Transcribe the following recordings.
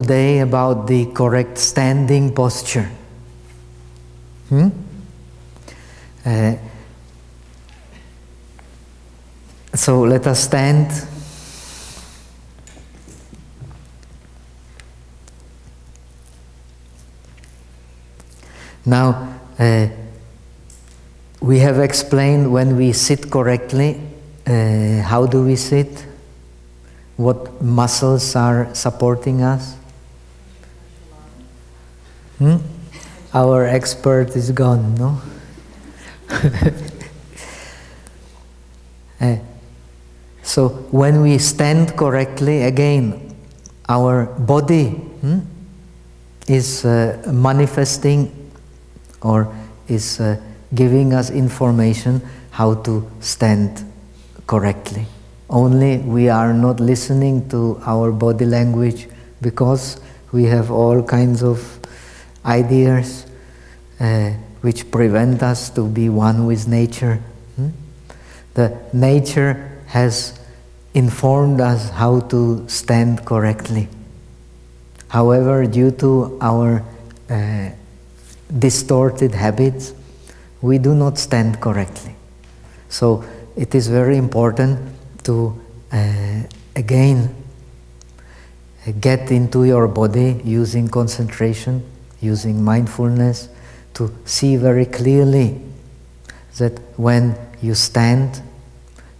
today about the correct standing posture. So let us stand. Now, we have explained when we sit correctly, how do we sit? What muscles are supporting us? Our expert is gone, no? So when we stand correctly, again, our body is manifesting or is giving us information how to stand correctly. Only we are not listening to our body language because we have all kinds of ideas which prevent us to be one with nature. The nature has informed us how to stand correctly. However, due to our distorted habits, we do not stand correctly. So it is very important to again get into your body using concentration, using mindfulness, to see very clearly that when you stand,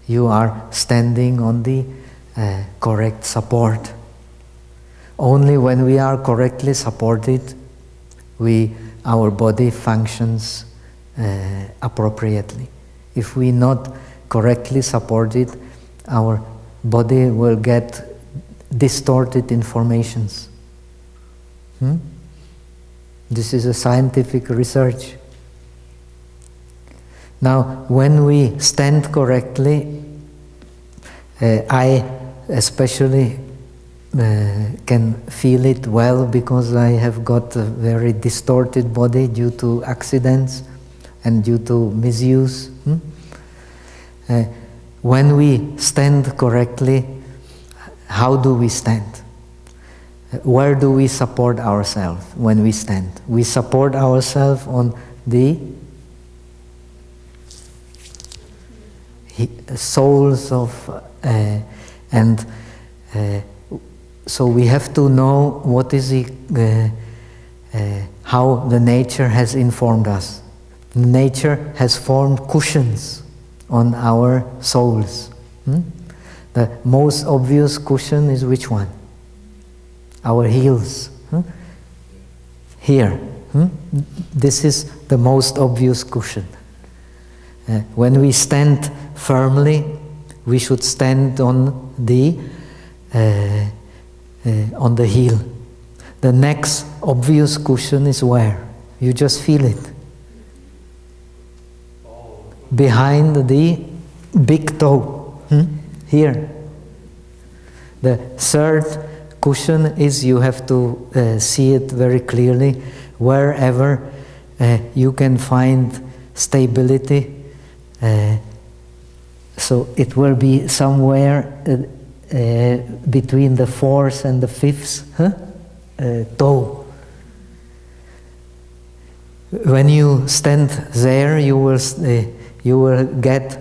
you are standing on the correct support. Only when we are correctly supported, our body functions appropriately. If we not correctly supported, our body will get distorted informations. This is a scientific research. Now, when we stand correctly, I especially can feel it well because I have got a very distorted body due to accidents and due to misuse. When we stand correctly, how do we stand? Where do we support ourselves when we stand? We support ourselves on the souls of so we have to know what is how the nature has informed us. Nature has formed cushions on our souls. The most obvious cushion is which one? Our heels. Here. This is the most obvious cushion. When we stand firmly, we should stand on the heel. The next obvious cushion is where? You just feel it. Behind the big toe. Here. The third cushion is, you have to see it very clearly, wherever you can find stability. So it will be somewhere between the fourth and the fifth toe. When you stand there, you will get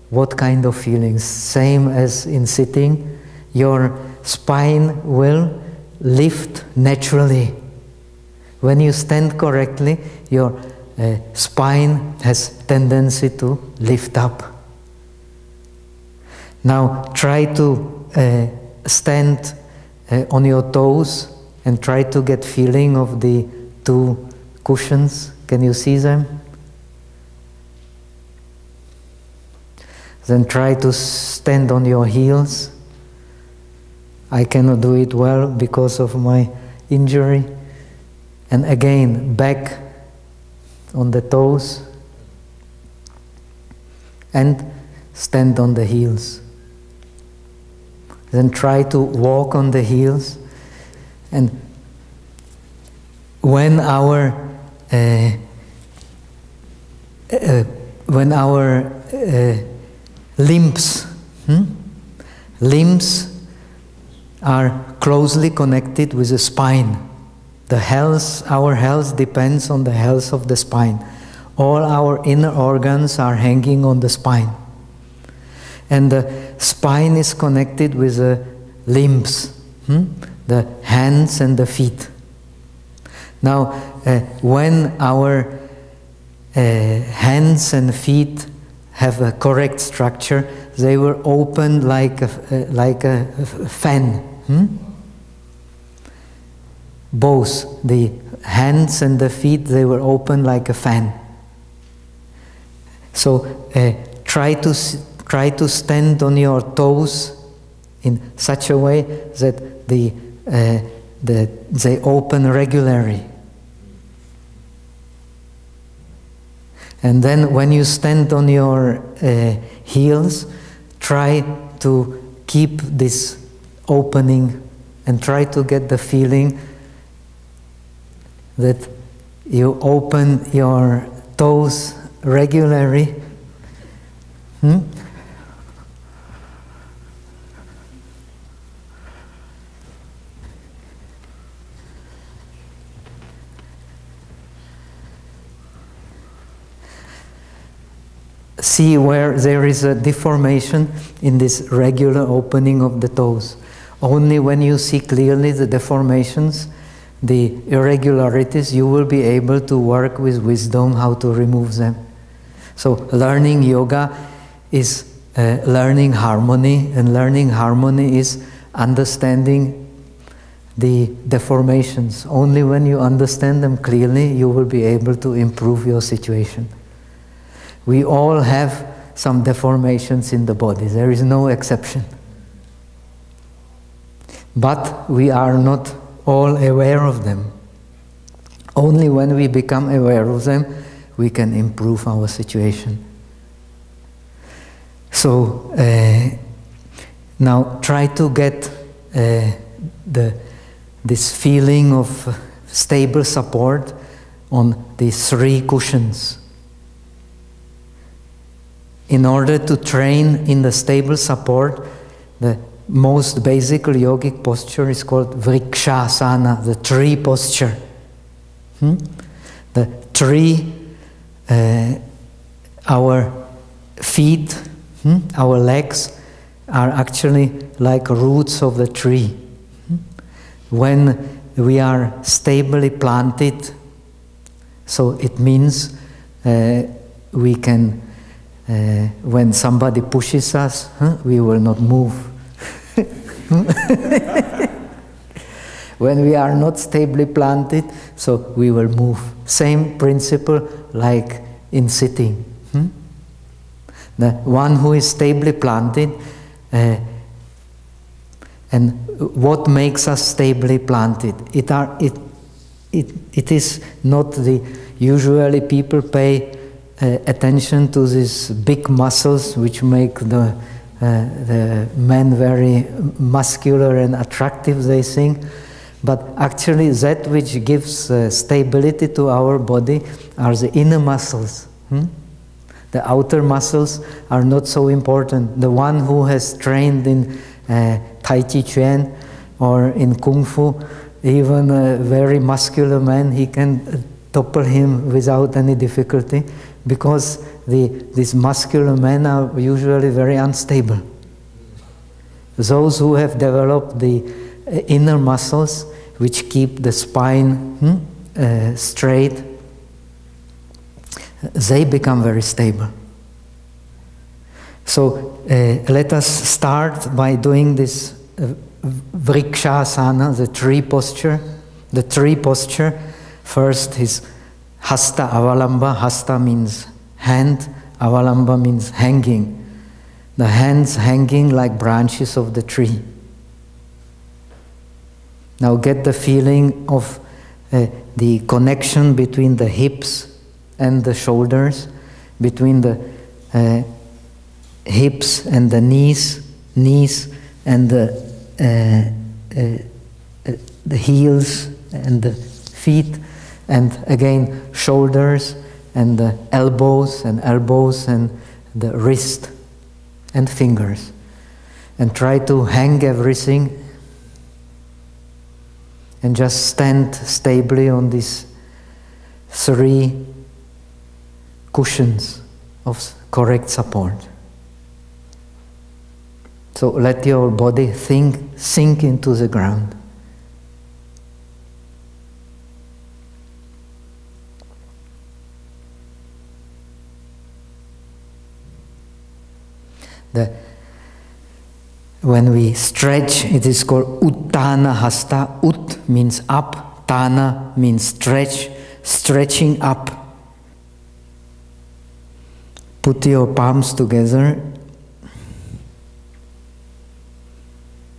what kind of feelings? Same as in sitting. Your spine will lift naturally. When you stand correctly, your spine has tendency to lift up. Now try to stand on your toes and try to get feeling of the two cushions. Can you see them? Then try to stand on your heels. I cannot do it well because of my injury. And again, back on the toes and stand on the heels. Then try to walk on the heels, and when our limbs are closely connected with the spine. Our health depends on the health of the spine. All our inner organs are hanging on the spine. And the spine is connected with the limbs, the hands and the feet. Now, when our hands and feet have a correct structure, they will open like a fan. Both the hands and the feet, they will open like a fan. So try to stand on your toes in such a way that they open regularly. And then when you stand on your heels, try to keep this opening and try to get the feeling that you open your toes regularly. See where there is a deformation in this regular opening of the toes. Only when you see clearly the deformations, the irregularities, you will be able to work with wisdom how to remove them. So learning yoga is learning harmony, and learning harmony is understanding the deformations. Only when you understand them clearly, you will be able to improve your situation. We all have some deformations in the body. There is no exception. But we are not all aware of them. Only when we become aware of them, we can improve our situation. So now try to get this feeling of stable support on the 3 cushions. In order to train in the stable support, the most basic yogic posture is called Vrikshasana, the tree posture. The tree, our feet, our legs are actually like roots of the tree. When we are stably planted, so it means we can, when somebody pushes us, we will not move. When we are not stably planted, so we will move. Same principle like in sitting. The one who is stably planted, and what makes us stably planted? It is not the, usually people pay attention to these big muscles which make the men very muscular and attractive, they think. But actually that which gives stability to our body are the inner muscles. The outer muscles are not so important. The one who has trained in Tai Chi Chuan or in Kung Fu, even a very muscular man, he can topple him without any difficulty, because these muscular men are usually very unstable. Those who have developed the inner muscles which keep the spine straight, they become very stable. So let us start by doing this Vrikshasana, the tree posture. The tree posture first is Hasta Avalamba. Hasta means hand, Avalamba means hanging. The hands hanging like branches of the tree. Now get the feeling of the connection between the hips and the shoulders, between the hips and the knees and the heels and the feet, and again shoulders and the elbows and the wrist and fingers. And try to hang everything and just stand stably on these 3 cushions of correct support. So let your body sink into the ground. When we stretch, it is called Uttana Hasta. Ut means up, Tana means stretch, stretching up. Put your palms together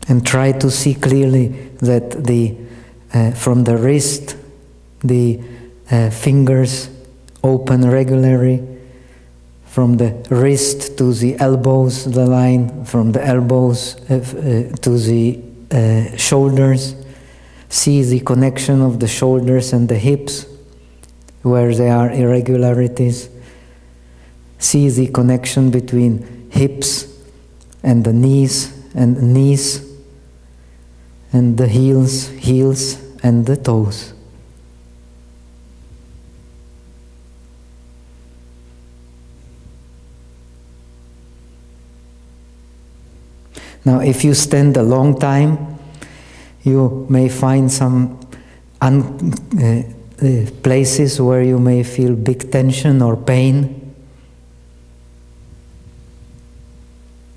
and try to see clearly that from the wrist, the fingers open regularly. From the wrist to the elbows, the line from the elbows to the shoulders. See the connection of the shoulders and the hips, where there are irregularities. See the connection between hips and the knees, and the heels and the toes. Now, if you stand a long time, you may find some places where you may feel big tension or pain.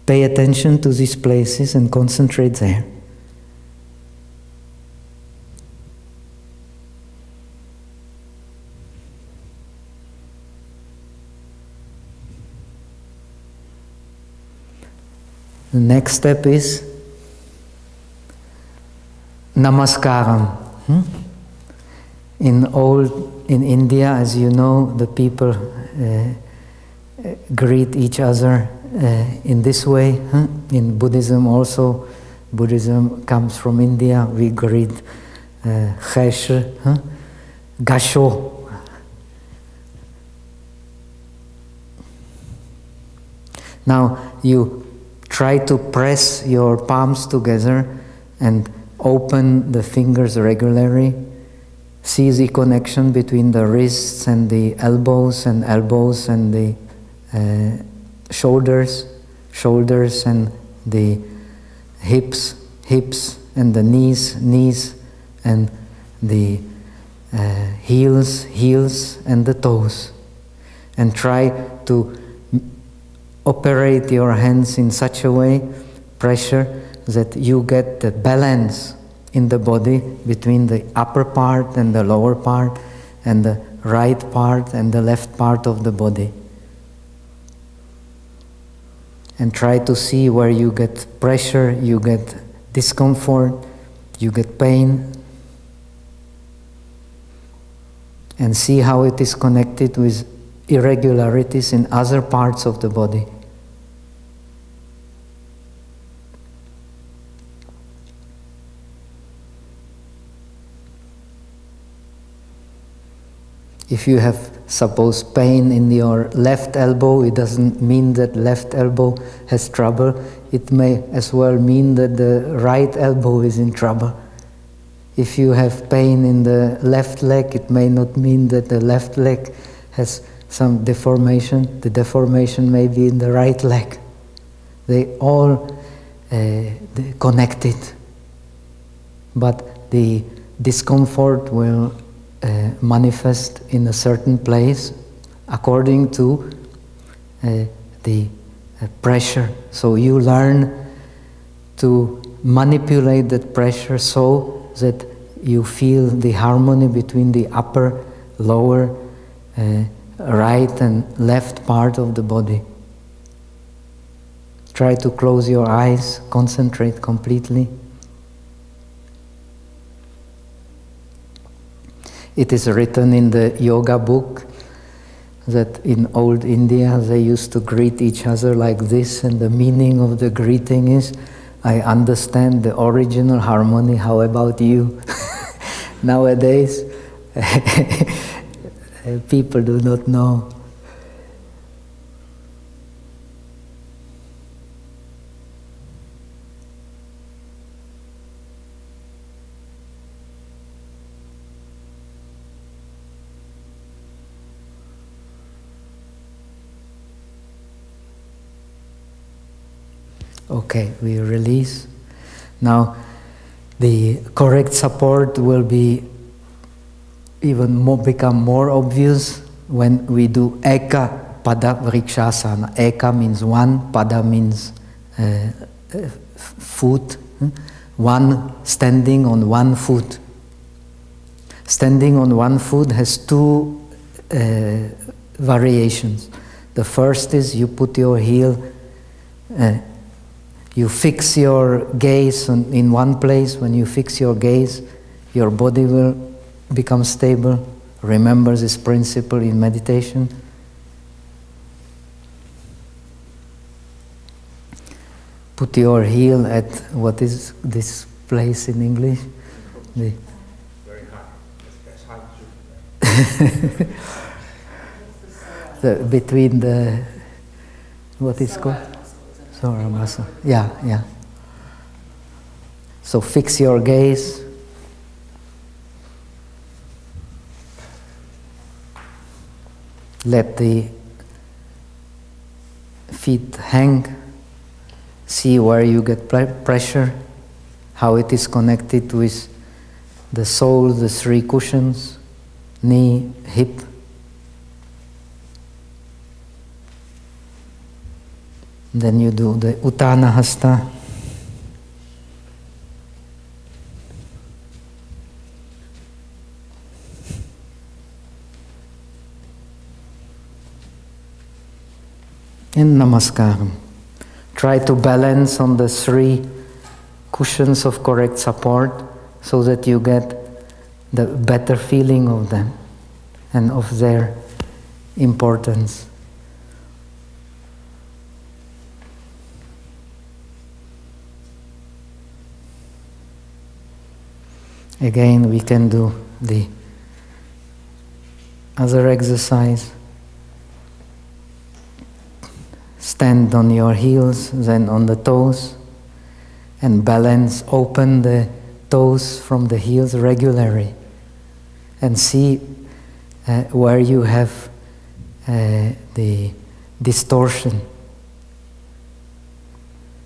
Pay attention to these places and concentrate there. The next step is namaskaram. In India, as you know, the people greet each other in this way. In Buddhism also, Buddhism comes from India. We greet Kheshe, Gasho. Now you try to press your palms together and open the fingers regularly. See the connection between the wrists and the elbows and the shoulders and the hips and the knees and the heels and the toes. And try to operate your hands in such a way, pressure, that you get the balance in the body between the upper part and the lower part, and the right part and the left part of the body. And try to see where you get pressure, you get discomfort, you get pain, and see how it is connected with irregularities in other parts of the body. If you have, suppose, pain in your left elbow, it doesn't mean that left elbow has trouble. It may as well mean that the right elbow is in trouble. If you have pain in the left leg, it may not mean that the left leg has some deformation. The deformation may be in the right leg. They all connected, but the discomfort will manifest in a certain place according to the pressure. So you learn to manipulate that pressure so that you feel the harmony between the upper, lower, right and left part of the body. Try to close your eyes, concentrate completely. It is written in the yoga book that in old India they used to greet each other like this, and the meaning of the greeting is, I understand the original harmony, how about you? Nowadays, people do not know. Okay, we release. Now, the correct support will be even more, become more obvious when we do Eka Pada Vrikshasana. Eka means one, Pada means foot. One standing on one foot. Standing on one foot has two variations. The first is you put your heel, you fix your gaze in one place. When you fix your gaze, your body will become stable. Remember this principle in meditation. Put your heel at, what is this place in English? Very high. As high as you Between the, what is called? Sora muscle. Yeah, yeah. So fix your gaze. Let the feet hang. See where you get pressure, how it is connected with the soul, the three cushions, knee, hip. Then you do the Uttana Hasta. And Namaskaram. Try to balance on the three cushions of correct support so that you get the better feeling of them and of their importance. Again, we can do the other exercise. Stand on your heels, then on the toes, and balance, open the toes from the heels regularly, and see where you have the distortion.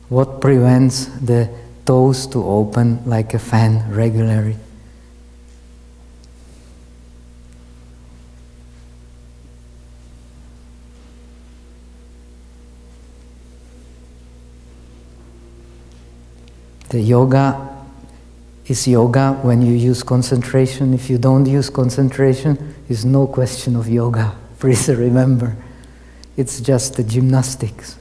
What prevents the toes to open like a fan regularly? The yoga is yoga when you use concentration. If you don't use concentration, it's no question of yoga. Please remember, it's just the gymnastics.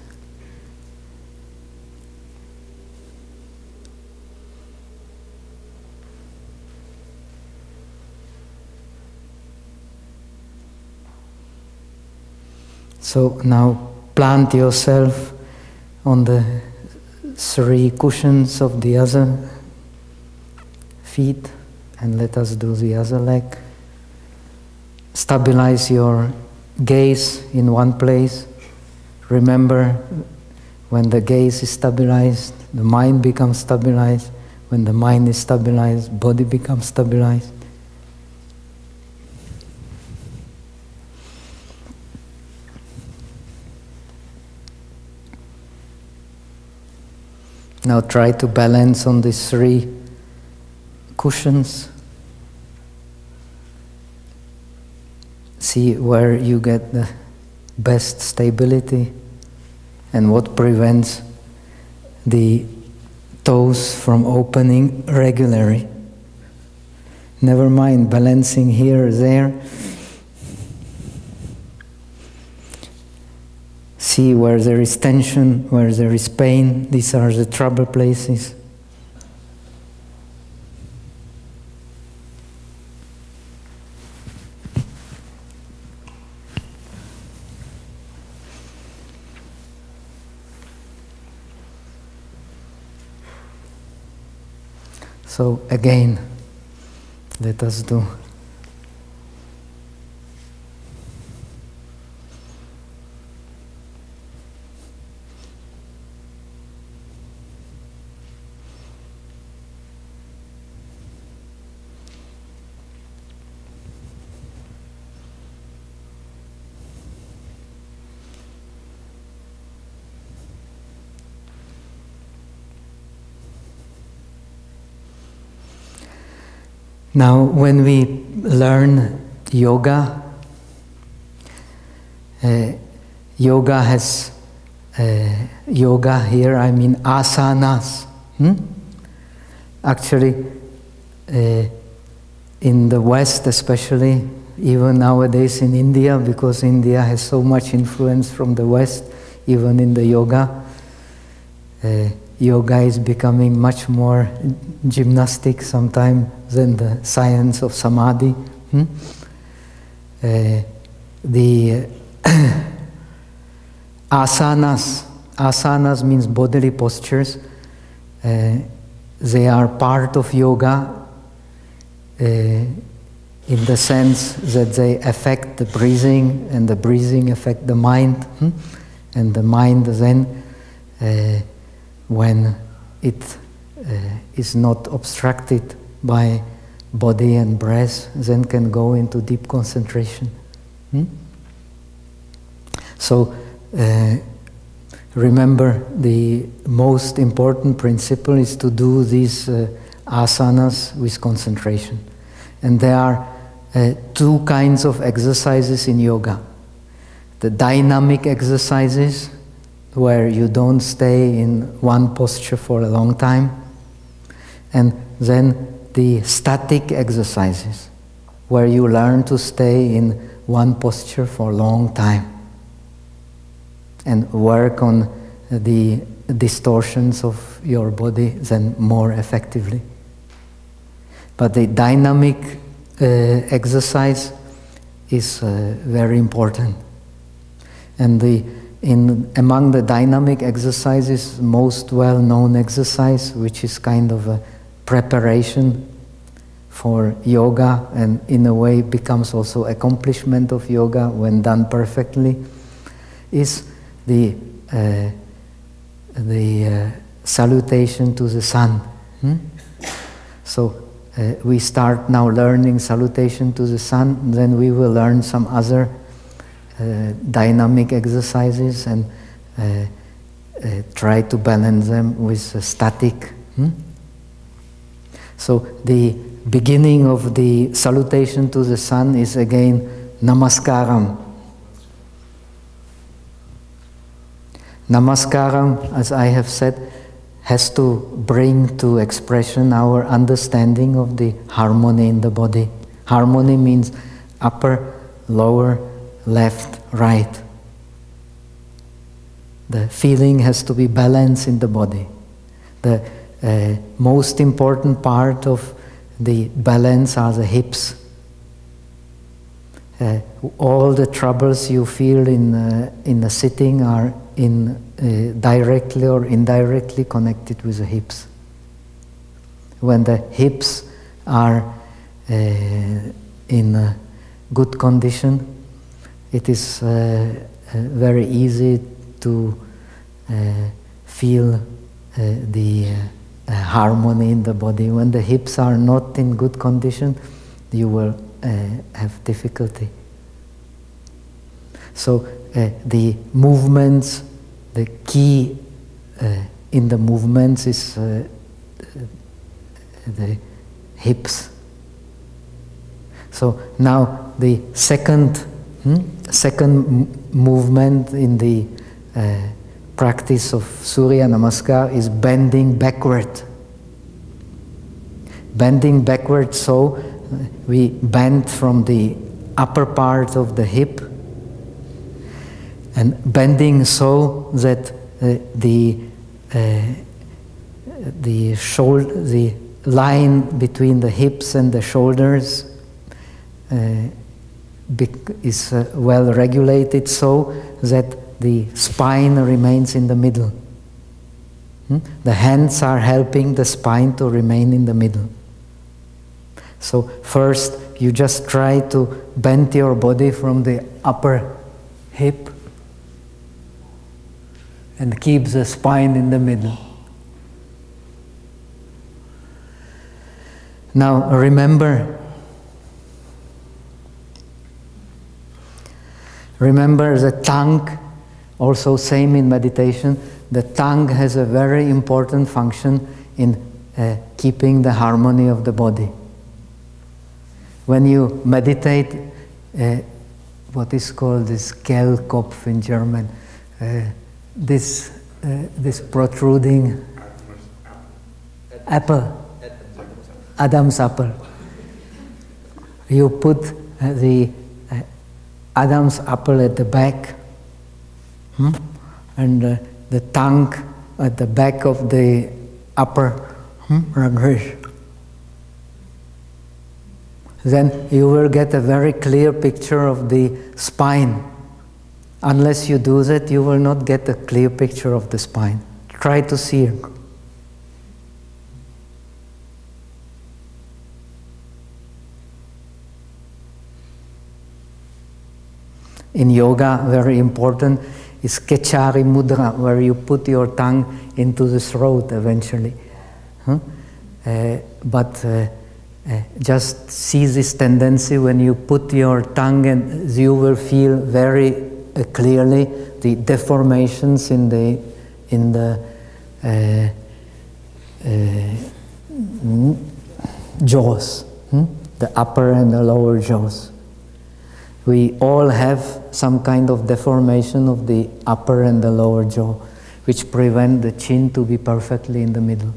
So now plant yourself on the three cushions of the other feet, and let us do the other leg. Stabilize your gaze in one place. Remember, when the gaze is stabilized, the mind becomes stabilized. When the mind is stabilized, body becomes stabilized. Now try to balance on these three cushions. See where you get the best stability and what prevents the toes from opening regularly. Never mind balancing here or there. See where there is tension, where there is pain. These are the trouble places. So again, let us do Now, when we learn yoga, yoga has, yoga here, I mean asanas. Actually, in the West especially, even nowadays in India, because India has so much influence from the West, even in the yoga, yoga is becoming much more gymnastic sometimes than the science of samadhi. The asanas means bodily postures. They are part of yoga in the sense that they affect the breathing, and the breathing affect the mind, and the mind then, when it is not obstructed by body and breath, then can go into deep concentration. So remember, the most important principle is to do these asanas with concentration. And there are two kinds of exercises in yoga. The dynamic exercises, where you don't stay in one posture for a long time, and then the static exercises, where you learn to stay in one posture for a long time and work on the distortions of your body then more effectively. But the dynamic exercise is very important. And among the dynamic exercises, most well-known exercise, which is kind of a preparation for yoga, and in a way becomes also accomplishment of yoga when done perfectly, is the salutation to the sun. So we start now learning salutation to the sun, then we will learn some other dynamic exercises and try to balance them with static. So the beginning of the salutation to the sun is again namaskaram. Namaskaram, as I have said, has to bring to expression our understanding of the harmony in the body. Harmony means upper, lower, left, right. The feeling has to be balanced in the body. The most important part of the balance are the hips. All the troubles you feel in the sitting are directly or indirectly connected with the hips. When the hips are in good condition, it is very easy to feel the harmony in the body. When the hips are not in good condition, you will have difficulty. So the movements, the key in the movements is the hips. So now the second movement in the practice of Surya Namaskar is bending backward. Bending backward, so we bend from the upper part of the hip, and bending so that the line between the hips and the shoulders is well regulated, so that the spine remains in the middle. The hands are helping the spine to remain in the middle. So first you just try to bend your body from the upper hip and keep the spine in the middle. Now remember the tongue, also same in meditation. The tongue has a very important function in keeping the harmony of the body. When you meditate, what is called this Kehlkopf in German, this protruding apple, Adam's apple. You put the Adam's apple at the back, and the tongue at the back of the upper, then you will get a very clear picture of the spine. Unless you do that, you will not get a clear picture of the spine. Try to see it. In yoga, very important is Kechari Mudra, where you put your tongue into the throat eventually. Just see this tendency when you put your tongue, and you will feel very clearly the deformations in the jaws, the upper and the lower jaws. We all have some kind of deformation of the upper and the lower jaw, which prevent the chin to be perfectly in the middle.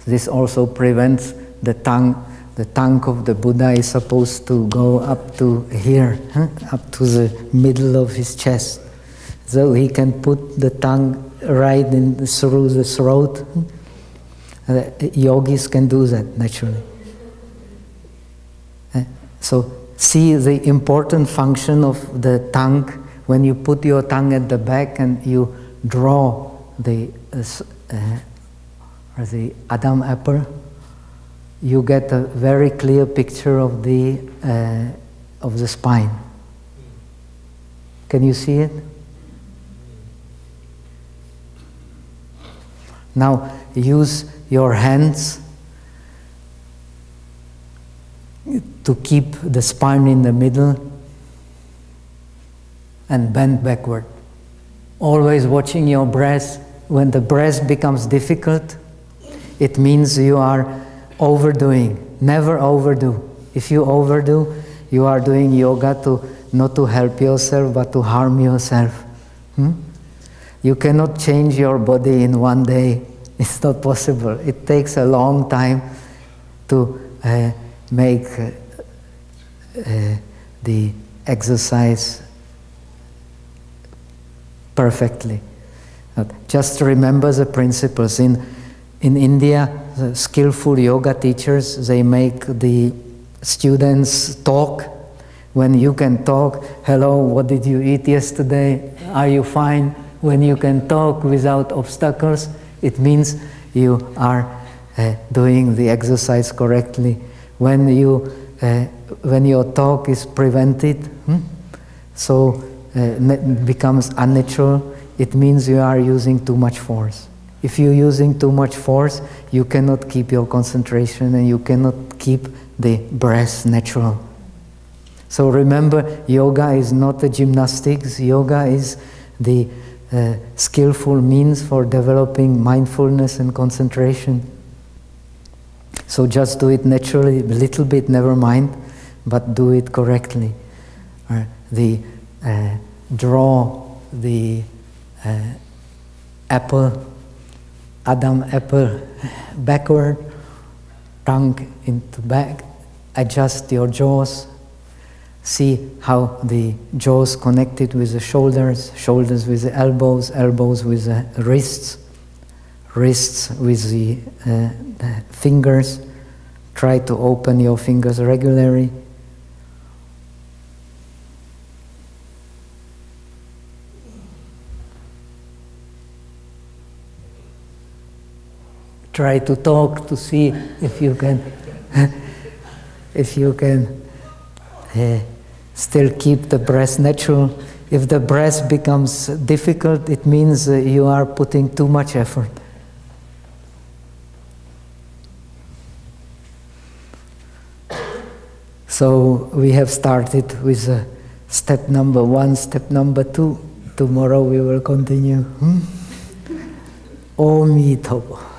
This also prevents the tongue. The tongue of the Buddha is supposed to go up to here, up to the middle of his chest. So he can put the tongue right through the throat. Yogis can do that naturally. So see the important function of the tongue when you put your tongue at the back and you draw the Adam apple. You get a very clear picture of the spine. Can you see it? Now use your hands to keep the spine in the middle and bend backward. Always watching your breath. When the breath becomes difficult, it means you are overdoing. Never overdo. If you overdo, you are doing yoga not to help yourself, but to harm yourself. You cannot change your body in one day. It's not possible. It takes a long time to make the exercise perfectly. Just remember the principles. In India, the skillful yoga teachers, they make the students talk. When you can talk, hello, what did you eat yesterday? Are you fine? When you can talk without obstacles, it means you are doing the exercise correctly. When your talk is prevented, so becomes unnatural, it means you are using too much force. If you're using too much force, you cannot keep your concentration and you cannot keep the breath natural. So remember, yoga is not a gymnastics. Yoga is the skillful means for developing mindfulness and concentration. So just do it naturally, a little bit, never mind, but do it correctly. Draw the apple, Adam apple, backward, tongue into back, adjust your jaws. See how the jaws connected with the shoulders, shoulders with the elbows, elbows with the wrists, wrists with the fingers. Try to open your fingers regularly. Try to talk to see if you can, still keep the breath natural. If the breath becomes difficult, it means you are putting too much effort. So we have started with step number 1, step number 2. Tomorrow we will continue. Om Yi Tobo.